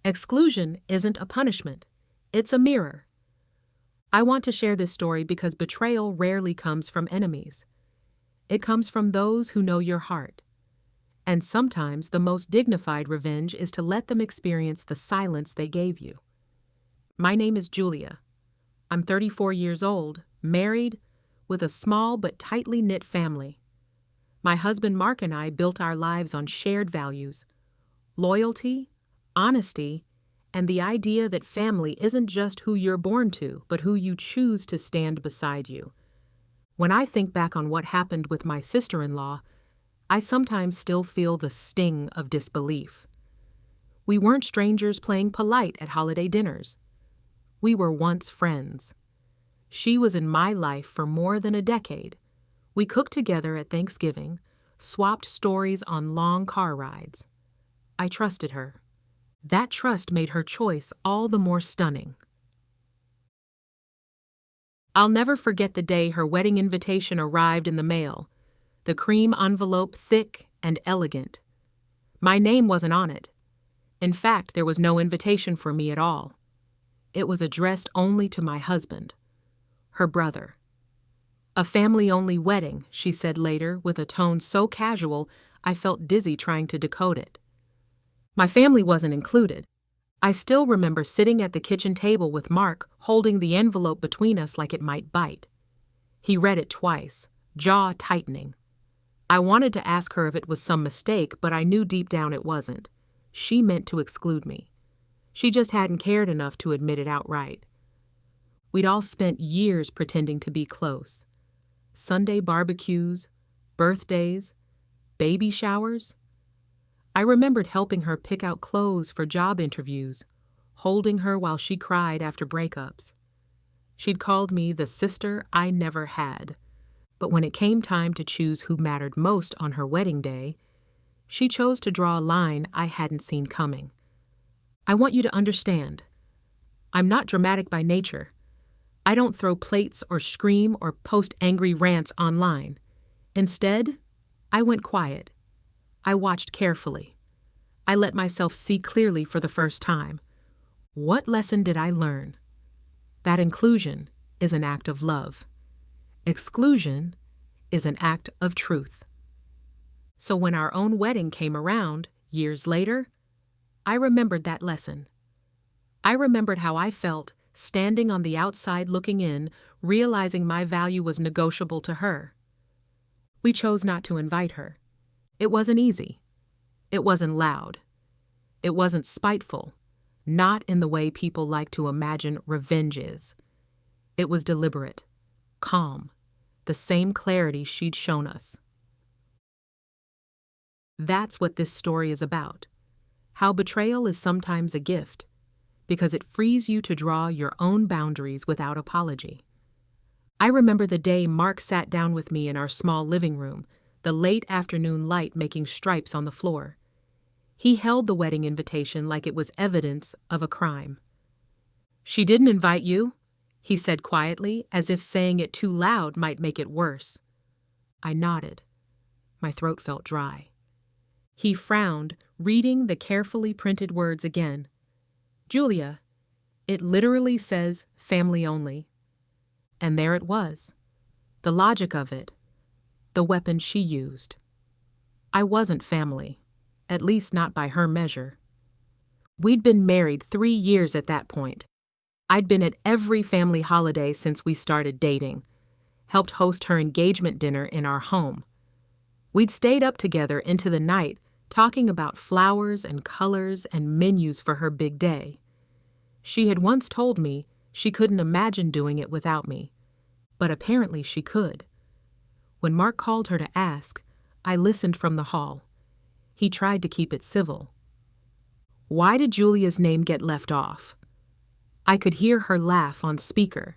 Exclusion isn't a punishment, it's a mirror. I want to share this story because betrayal rarely comes from enemies. It comes from those who know your heart. And sometimes the most dignified revenge is to let them experience the silence they gave you. My name is Julia. I'm 34 years old, married, with a small but tightly knit family. My husband Mark and I built our lives on shared values: loyalty, honesty, and the idea that family isn't just who you're born to, but who you choose to stand beside you. When I think back on what happened with my sister-in-law, I sometimes still feel the sting of disbelief. We weren't strangers playing polite at holiday dinners. We were once friends. She was in my life for more than a decade. We cooked together at Thanksgiving, swapped stories on long car rides. I trusted her. That trust made her choice all the more stunning. I'll never forget the day her wedding invitation arrived in the mail, the cream envelope thick and elegant. My name wasn't on it. In fact, there was no invitation for me at all. It was addressed only to my husband, her brother. A family-only wedding, she said later, with a tone so casual I felt dizzy trying to decode it. My family wasn't included. I still remember sitting at the kitchen table with Mark, holding the envelope between us like it might bite. He read it twice, jaw tightening. I wanted to ask her if it was some mistake, but I knew deep down it wasn't. She meant to exclude me. She just hadn't cared enough to admit it outright. We'd all spent years pretending to be close. Sunday barbecues, birthdays, baby showers. I remembered helping her pick out clothes for job interviews, holding her while she cried after breakups. She'd called me the sister I never had, but when it came time to choose who mattered most on her wedding day, she chose to draw a line I hadn't seen coming. I want you to understand. I'm not dramatic by nature. I don't throw plates or scream or post angry rants online. Instead, I went quiet. I watched carefully. I let myself see clearly for the first time. What lesson did I learn? That inclusion is an act of love. Exclusion is an act of truth. So when our own wedding came around, years later, I remembered that lesson. I remembered how I felt standing on the outside looking in, realizing my value was negotiable to her. We chose not to invite her. It wasn't easy. It wasn't loud. It wasn't spiteful, not in the way people like to imagine revenge is. It was deliberate, calm, the same clarity she'd shown us. That's what this story is about. How betrayal is sometimes a gift, because it frees you to draw your own boundaries without apology. I remember the day Mark sat down with me in our small living room, the late afternoon light making stripes on the floor. He held the wedding invitation like it was evidence of a crime. "She didn't invite you," he said quietly, as if saying it too loud might make it worse. I nodded. My throat felt dry. He frowned, reading the carefully printed words again. "Julia, it literally says family only." And there it was. The logic of it. The weapon she used. I wasn't family, at least not by her measure. We'd been married 3 years at that point. I'd been at every family holiday since we started dating, helped host her engagement dinner in our home. We'd stayed up together into the night, talking about flowers and colors and menus for her big day. She had once told me she couldn't imagine doing it without me, but apparently she could. When Mark called her to ask, I listened from the hall. He tried to keep it civil. Why did Julia's name get left off? I could hear her laugh on speaker.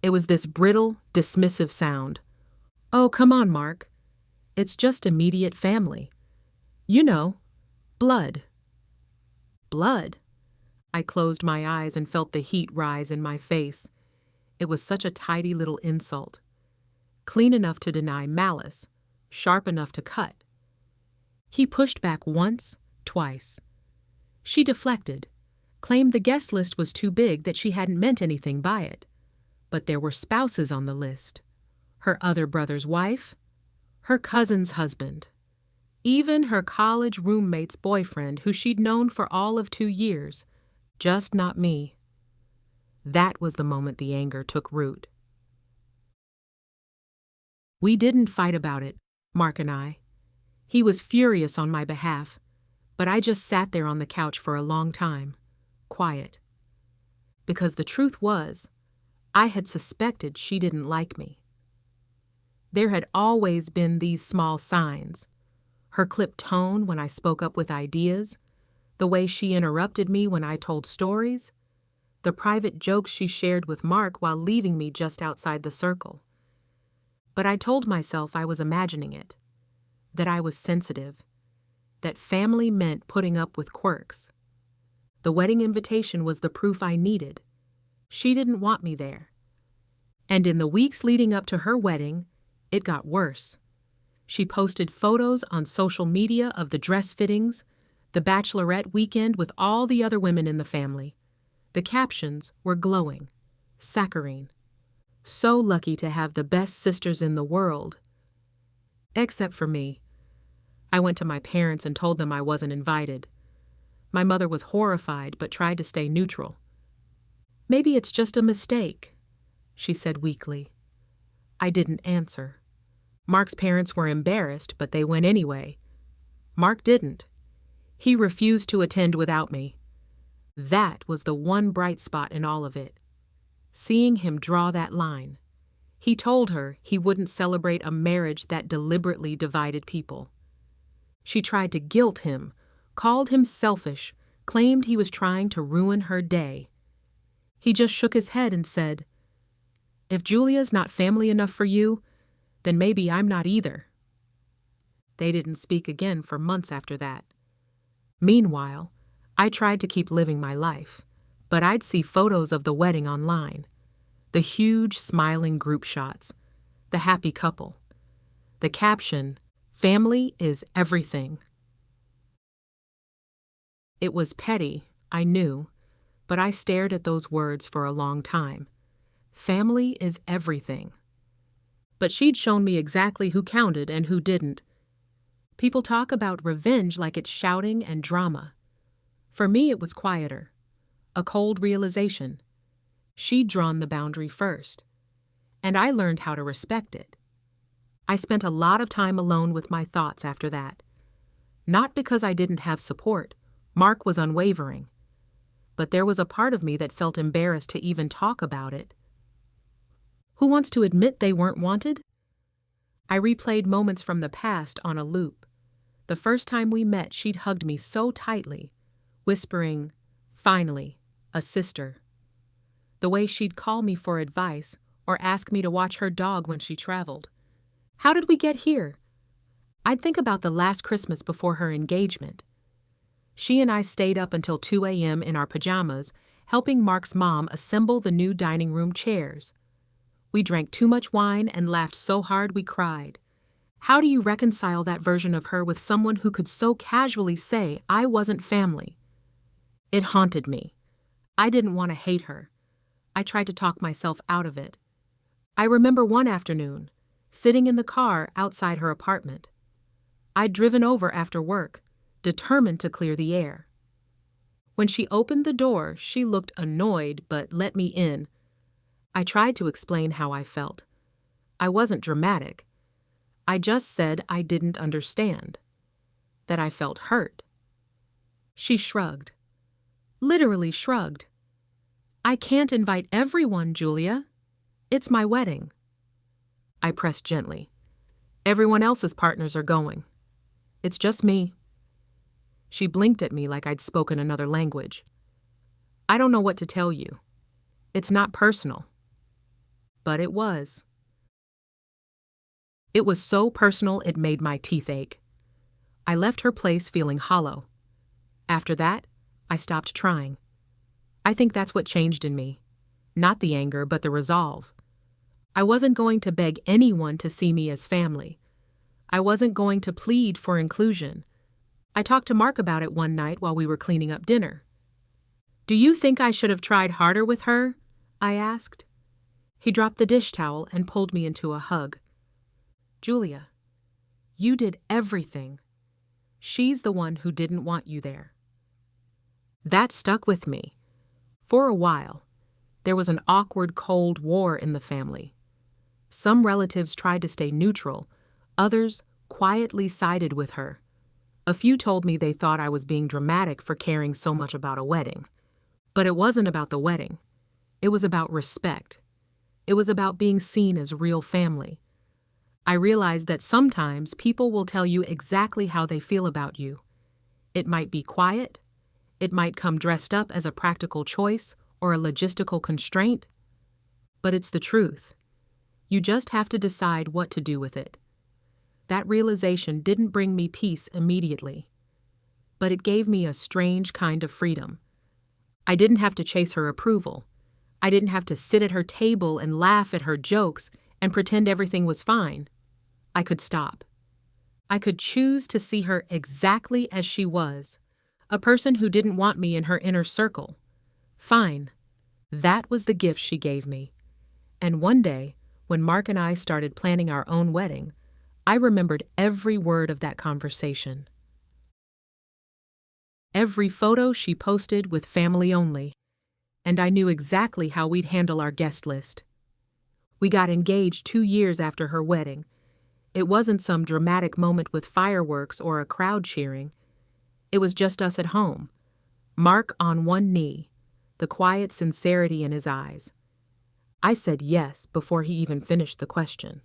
It was this brittle, dismissive sound. "Oh, come on, Mark. It's just immediate family. You know, blood." Blood? I closed my eyes and felt the heat rise in my face. It was such a tidy little insult. Clean enough to deny malice, sharp enough to cut. He pushed back once, twice. She deflected, claimed the guest list was too big, that she hadn't meant anything by it. But there were spouses on the list. Her other brother's wife, her cousin's husband, even her college roommate's boyfriend, who she'd known for all of 2 years, just not me. That was the moment the anger took root. We didn't fight about it, Mark and I. He was furious on my behalf, but I just sat there on the couch for a long time, quiet. Because the truth was, I had suspected she didn't like me. There had always been these small signs. Her clipped tone when I spoke up with ideas, the way she interrupted me when I told stories, the private jokes she shared with Mark while leaving me just outside the circle. But I told myself I was imagining it, that I was sensitive, that family meant putting up with quirks. The wedding invitation was the proof I needed. She didn't want me there. And in the weeks leading up to her wedding, it got worse. She posted photos on social media of the dress fittings, the bachelorette weekend with all the other women in the family. The captions were glowing. Saccharine. So lucky to have the best sisters in the world. Except for me. I went to my parents and told them I wasn't invited. My mother was horrified but tried to stay neutral. "Maybe it's just a mistake," she said weakly. I didn't answer. Mark's parents were embarrassed, but they went anyway. Mark didn't. He refused to attend without me. That was the one bright spot in all of it. Seeing him draw that line. He told her he wouldn't celebrate a marriage that deliberately divided people. She tried to guilt him, called him selfish, claimed he was trying to ruin her day. He just shook his head and said, "If Julia's not family enough for you, then maybe I'm not either." They didn't speak again for months after that. Meanwhile, I tried to keep living my life, but I'd see photos of the wedding online. The huge, smiling group shots. The happy couple. The caption, "Family is everything." It was petty, I knew, but I stared at those words for a long time. Family is everything. But she'd shown me exactly who counted and who didn't. People talk about revenge like it's shouting and drama. For me, it was quieter. A cold realization. She'd drawn the boundary first, and I learned how to respect it. I spent a lot of time alone with my thoughts after that. Not because I didn't have support. Mark was unwavering. But there was a part of me that felt embarrassed to even talk about it. Who wants to admit they weren't wanted? I replayed moments from the past on a loop. The first time we met, she'd hugged me so tightly, whispering, "Finally, a sister." The way she'd call me for advice or ask me to watch her dog when she traveled. How did we get here? I'd think about the last Christmas before her engagement. She and I stayed up until 2 a.m. in our pajamas, helping Mark's mom assemble the new dining room chairs. We drank too much wine and laughed so hard we cried. How do you reconcile that version of her with someone who could so casually say I wasn't family? It haunted me. I didn't want to hate her. I tried to talk myself out of it. I remember one afternoon, sitting in the car outside her apartment. I'd driven over after work, determined to clear the air. When she opened the door, she looked annoyed but let me in. I tried to explain how I felt. I wasn't dramatic. I just said I didn't understand, that I felt hurt. She shrugged. Literally shrugged. "I can't invite everyone, Julia. It's my wedding." I pressed gently. "Everyone else's partners are going. It's just me." She blinked at me like I'd spoken another language. "I don't know what to tell you. It's not personal." But it was. It was so personal it made my teeth ache. I left her place feeling hollow. After that, I stopped trying. I think that's what changed in me. Not the anger, but the resolve. I wasn't going to beg anyone to see me as family. I wasn't going to plead for inclusion. I talked to Mark about it one night while we were cleaning up dinner. "Do you think I should have tried harder with her?" I asked. He dropped the dish towel and pulled me into a hug. "Julia, you did everything. She's the one who didn't want you there." That stuck with me. For a while, there was an awkward Cold War in the family. Some relatives tried to stay neutral, others quietly sided with her. A few told me they thought I was being dramatic for caring so much about a wedding. But it wasn't about the wedding. It was about respect. It was about being seen as real family. I realized that sometimes people will tell you exactly how they feel about you. It might be quiet. It might come dressed up as a practical choice or a logistical constraint. But it's the truth. You just have to decide what to do with it. That realization didn't bring me peace immediately, but it gave me a strange kind of freedom. I didn't have to chase her approval. I didn't have to sit at her table and laugh at her jokes and pretend everything was fine. I could stop. I could choose to see her exactly as she was, a person who didn't want me in her inner circle. Fine. That was the gift she gave me. And one day, when Mark and I started planning our own wedding, I remembered every word of that conversation. Every photo she posted with family only, and I knew exactly how we'd handle our guest list. We got engaged 2 years after her wedding. It wasn't some dramatic moment with fireworks or a crowd cheering. It was just us at home, Mark on one knee, the quiet sincerity in his eyes. I said yes before he even finished the question.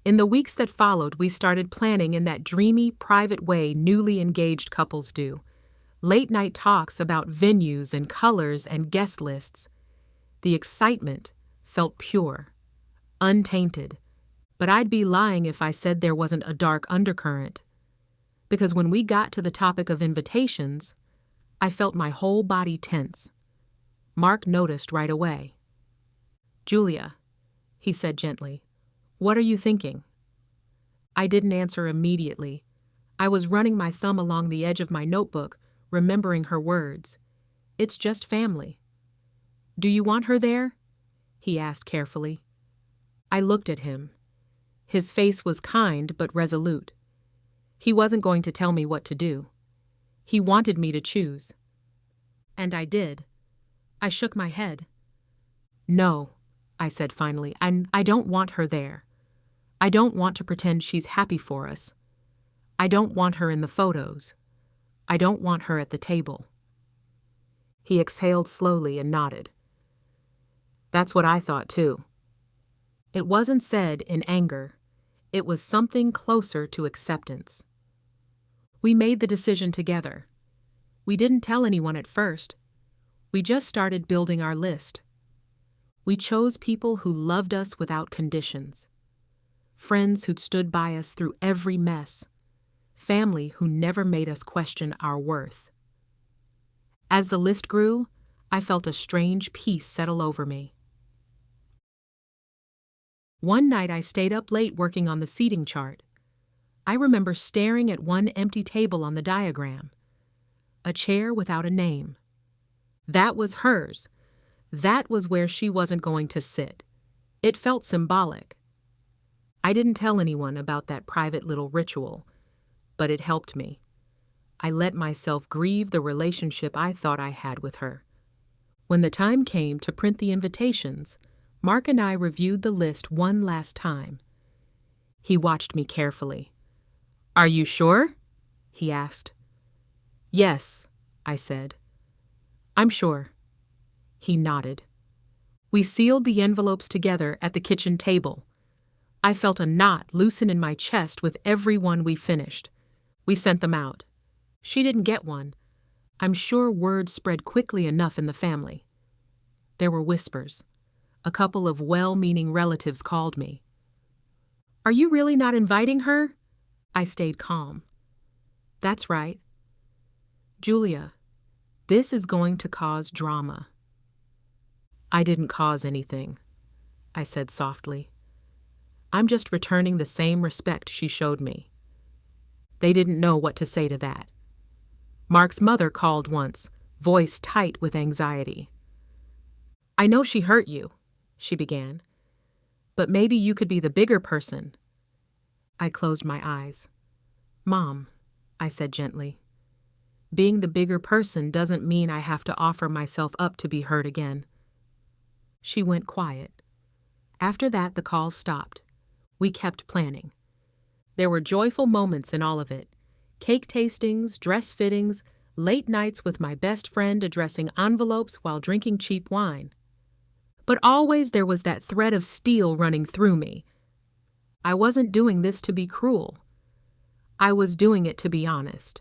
In the weeks that followed, we started planning in that dreamy, private way newly engaged couples do. Late-night talks about venues and colors and guest lists. The excitement felt pure, untainted, but I'd be lying if I said there wasn't a dark undercurrent. Because when we got to the topic of invitations, I felt my whole body tense. Mark noticed right away. "Julia," he said gently, "what are you thinking?" I didn't answer immediately. I was running my thumb along the edge of my notebook, remembering her words. "It's just family." "Do you want her there?" he asked carefully. I looked at him. His face was kind but resolute. He wasn't going to tell me what to do. He wanted me to choose. And I did. I shook my head. "No," I said finally, I don't want her there. I don't want to pretend she's happy for us. I don't want her in the photos. I don't want her at the table." He exhaled slowly and nodded. "That's what I thought too." It wasn't said in anger. It was something closer to acceptance. We made the decision together. We didn't tell anyone at first. We just started building our list. We chose people who loved us without conditions. Friends who'd stood by us through every mess. Family who never made us question our worth. As the list grew, I felt a strange peace settle over me. One night I stayed up late working on the seating chart. I remember staring at one empty table on the diagram. A chair without a name. That was hers. That was where she wasn't going to sit. It felt symbolic. I didn't tell anyone about that private little ritual, but it helped me. I let myself grieve the relationship I thought I had with her. When the time came to print the invitations, Mark and I reviewed the list one last time. He watched me carefully. "Are you sure?" he asked. "Yes," I said. "I'm sure." He nodded. We sealed the envelopes together at the kitchen table. I felt a knot loosen in my chest with every one we finished. We sent them out. She didn't get one. I'm sure word spread quickly enough in the family. There were whispers. A couple of well-meaning relatives called me. "Are you really not inviting her?" I stayed calm. "That's right." "Julia, this is going to cause drama." "I didn't cause anything," I said softly. "I'm just returning the same respect she showed me." They didn't know what to say to that. Mark's mother called once, voice tight with anxiety. "I know she hurt you," she began, "but maybe you could be the bigger person." I closed my eyes. "Mom," I said gently, "being the bigger person doesn't mean I have to offer myself up to be hurt again." She went quiet. After that, the calls stopped. We kept planning. There were joyful moments in all of it. Cake tastings, dress fittings, late nights with my best friend addressing envelopes while drinking cheap wine. But always there was that thread of steel running through me. I wasn't doing this to be cruel. I was doing it to be honest.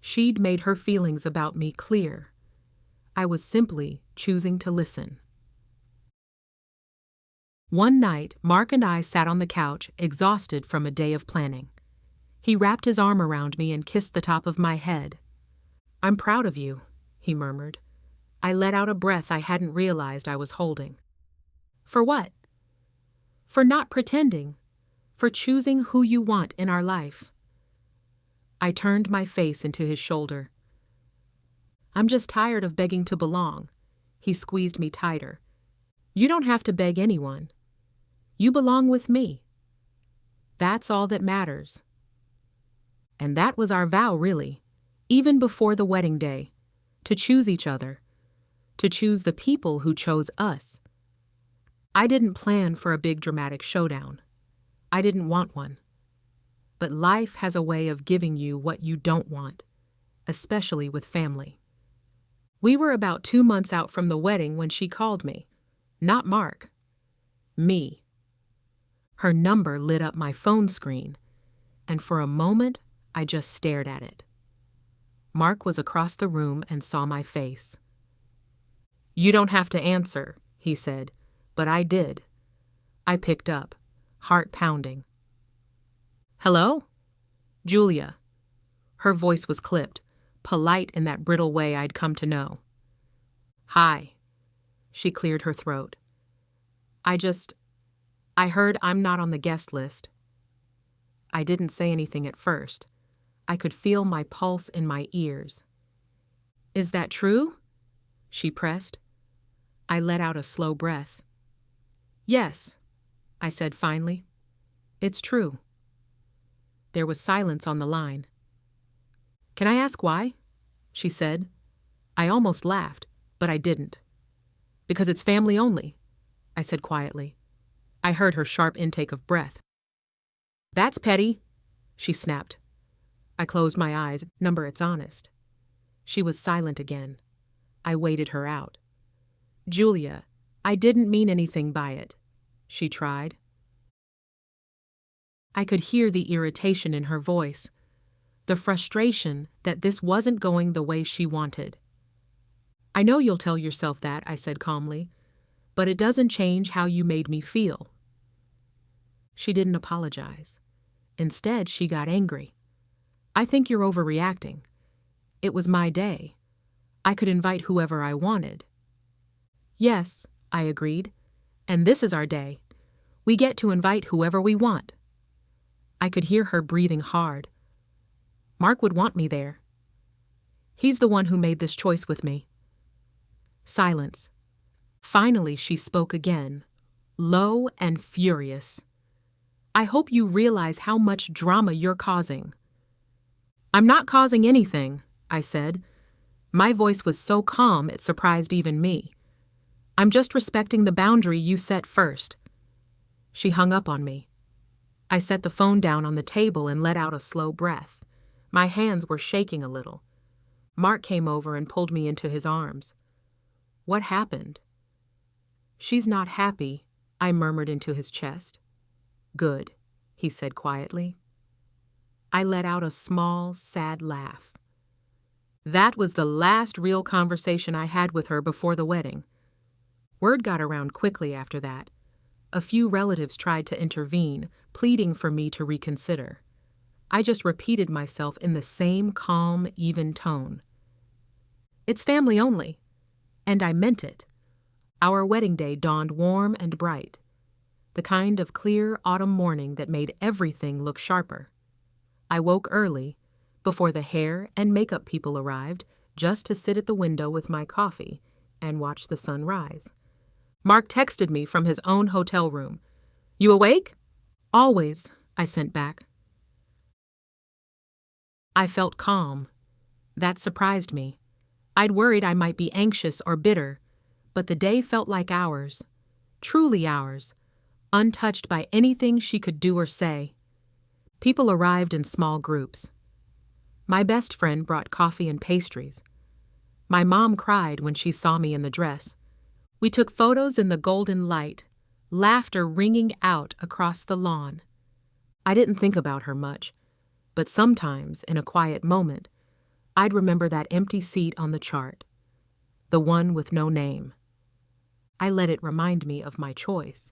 She'd made her feelings about me clear. I was simply choosing to listen. One night, Mark and I sat on the couch, exhausted from a day of planning. He wrapped his arm around me and kissed the top of my head. "I'm proud of you," he murmured. I let out a breath I hadn't realized I was holding. "For what?" "For not pretending. For choosing who you want in our life." I turned my face into his shoulder. "I'm just tired of begging to belong." He squeezed me tighter. "You don't have to beg anyone. You belong with me. That's all that matters." And that was our vow, really, even before the wedding day, to choose each other, to choose the people who chose us. I didn't plan for a big dramatic showdown. I didn't want one. But life has a way of giving you what you don't want, especially with family. We were about 2 months out from the wedding when she called me. Not Mark. Me. Her number lit up my phone screen, and for a moment, I just stared at it. Mark was across the room and saw my face. "You don't have to answer," he said, but I did. I picked up, heart pounding. "Hello?" "Julia." Her voice was clipped, polite in that brittle way I'd come to know. "Hi." She cleared her throat. I heard I'm not on the guest list." I didn't say anything at first. I could feel my pulse in my ears. "Is that true?" she pressed. I let out a slow breath. "Yes," I said finally. "It's true." There was silence on the line. "Can I ask why?" she said. I almost laughed, but I didn't. "Because it's family only," I said quietly. I heard her sharp intake of breath. "That's petty," she snapped. I closed my eyes. "Number, it's honest." She was silent again. I waited her out. "Julia, I didn't mean anything by it," she tried. I could hear the irritation in her voice, the frustration that this wasn't going the way she wanted. "I know you'll tell yourself that," I said calmly, "but it doesn't change how you made me feel." She didn't apologize. Instead, she got angry. "I think you're overreacting. It was my day. I could invite whoever I wanted." "Yes," I agreed, "and this is our day. We get to invite whoever we want." I could hear her breathing hard. "Mark would want me there. He's the one who made this choice with me." Silence. Finally, she spoke again, low and furious. "I hope you realize how much drama you're causing." "I'm not causing anything," I said. My voice was so calm it surprised even me. "I'm just respecting the boundary you set first." She hung up on me. I set the phone down on the table and let out a slow breath. My hands were shaking a little. Mark came over and pulled me into his arms. "What happened?" "She's not happy," I murmured into his chest. "Good," he said quietly. I let out a small, sad laugh. That was the last real conversation I had with her before the wedding. Word got around quickly after that. A few relatives tried to intervene, pleading for me to reconsider. I just repeated myself in the same calm, even tone. "It's family only." And I meant it. Our wedding day dawned warm and bright, the kind of clear autumn morning that made everything look sharper. I woke early, before the hair and makeup people arrived, just to sit at the window with my coffee and watch the sun rise. Mark texted me from his own hotel room. "You awake?" "Always," I sent back. I felt calm. That surprised me. I'd worried I might be anxious or bitter, but the day felt like ours, truly ours, untouched by anything she could do or say. People arrived in small groups. My best friend brought coffee and pastries. My mom cried when she saw me in the dress. We took photos in the golden light, laughter ringing out across the lawn. I didn't think about her much, but sometimes, in a quiet moment, I'd remember that empty seat on the chart, the one with no name. I let it remind me of my choice.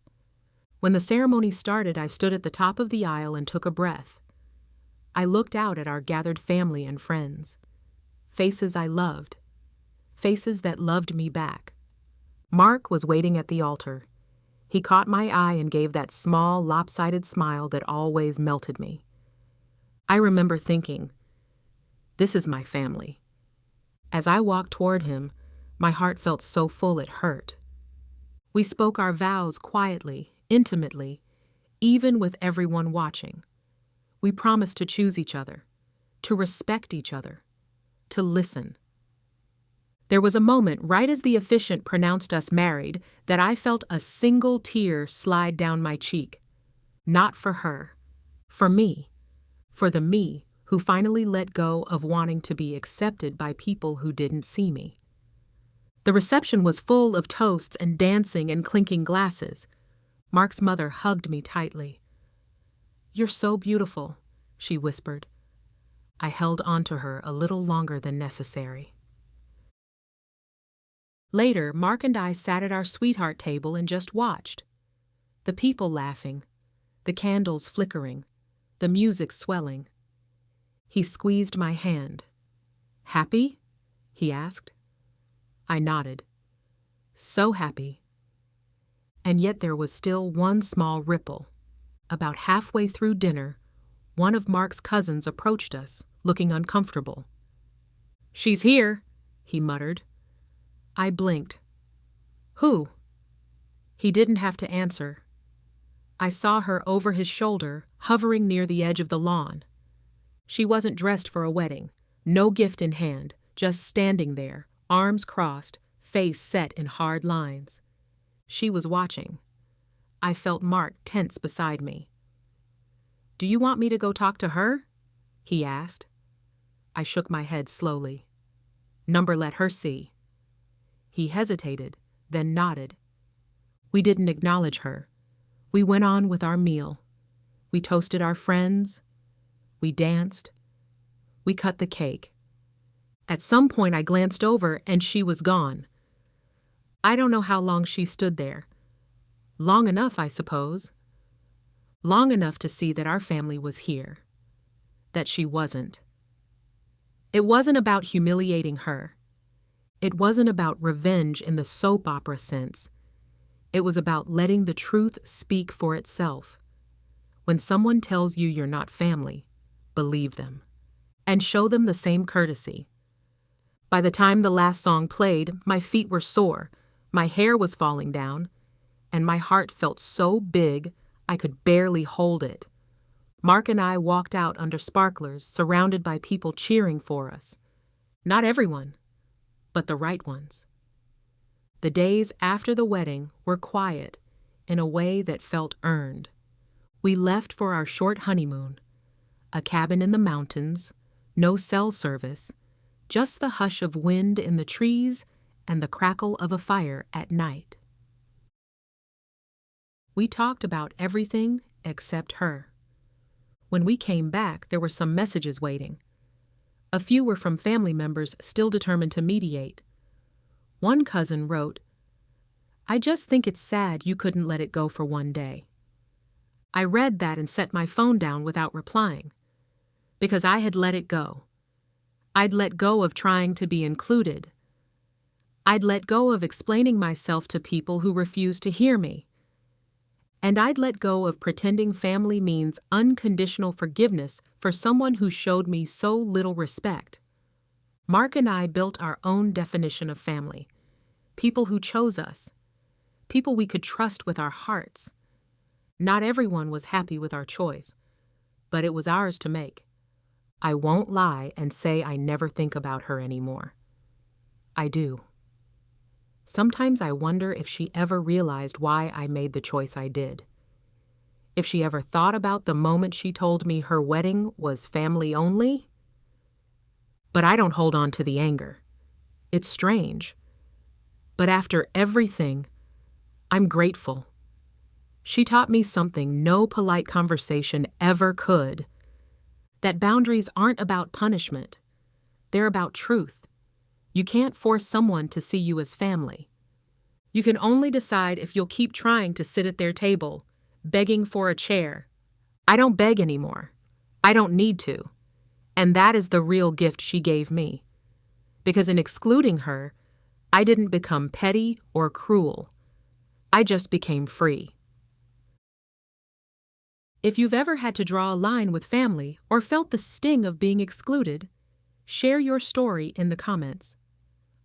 When the ceremony started, I stood at the top of the aisle and took a breath. I looked out at our gathered family and friends. Faces I loved. Faces that loved me back. Mark was waiting at the altar. He caught my eye and gave that small, lopsided smile that always melted me. I remember thinking, this is my family. As I walked toward him, my heart felt so full it hurt. We spoke our vows quietly, intimately, even with everyone watching. We promised to choose each other, to respect each other, to listen. There was a moment right as the officiant pronounced us married that I felt a single tear slide down my cheek. Not for her, for me, for the me who finally let go of wanting to be accepted by people who didn't see me. The reception was full of toasts and dancing and clinking glasses. Mark's mother hugged me tightly. "You're so beautiful," she whispered. I held on to her a little longer than necessary. Later, Mark and I sat at our sweetheart table and just watched. The people laughing, the candles flickering, the music swelling. He squeezed my hand. "Happy?" he asked. I nodded. So happy. And yet there was still one small ripple. About halfway through dinner, one of Mark's cousins approached us, looking uncomfortable. "She's here," he muttered. I blinked. "Who?" He didn't have to answer. I saw her over his shoulder, hovering near the edge of the lawn. She wasn't dressed for a wedding, no gift in hand, just standing there, arms crossed, face set in hard lines. She was watching. I felt Mark tense beside me. "Do you want me to go talk to her?" he asked. I shook my head slowly. "Number let her see." He hesitated, then nodded. We didn't acknowledge her. We went on with our meal. We toasted our friends. We danced. We cut the cake. At some point I glanced over and she was gone. I don't know how long she stood there. Long enough, I suppose. Long enough to see that our family was here. That she wasn't. It wasn't about humiliating her. It wasn't about revenge in the soap opera sense. It was about letting the truth speak for itself. When someone tells you you're not family, believe them. And show them the same courtesy. By the time the last song played, my feet were sore, my hair was falling down, and my heart felt so big I could barely hold it. Mark and I walked out under sparklers, surrounded by people cheering for us. Not everyone, but the right ones. The days after the wedding were quiet in a way that felt earned. We left for our short honeymoon, a cabin in the mountains, no cell service, just the hush of wind in the trees and the crackle of a fire at night. We talked about everything except her. When we came back, there were some messages waiting. A few were from family members still determined to mediate. One cousin wrote, "I just think it's sad you couldn't let it go for one day." I read that and set my phone down without replying, because I had let it go. I'd let go of trying to be included. I'd let go of explaining myself to people who refused to hear me. And I'd let go of pretending family means unconditional forgiveness for someone who showed me so little respect. Mark and I built our own definition of family. People who chose us. People we could trust with our hearts. Not everyone was happy with our choice, but it was ours to make. I won't lie and say I never think about her anymore. I do. Sometimes I wonder if she ever realized why I made the choice I did. If she ever thought about the moment she told me her wedding was family only. But I don't hold on to the anger. It's strange. But after everything, I'm grateful. She taught me something no polite conversation ever could. That boundaries aren't about punishment. They're about truth. You can't force someone to see you as family. You can only decide if you'll keep trying to sit at their table, begging for a chair. I don't beg anymore. I don't need to. And that is the real gift she gave me. Because in excluding her, I didn't become petty or cruel. I just became free. If you've ever had to draw a line with family or felt the sting of being excluded, share your story in the comments.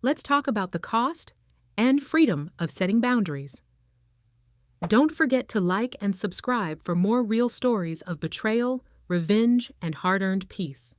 Let's talk about the cost and freedom of setting boundaries. Don't forget to like and subscribe for more real stories of betrayal, revenge, and hard-earned peace.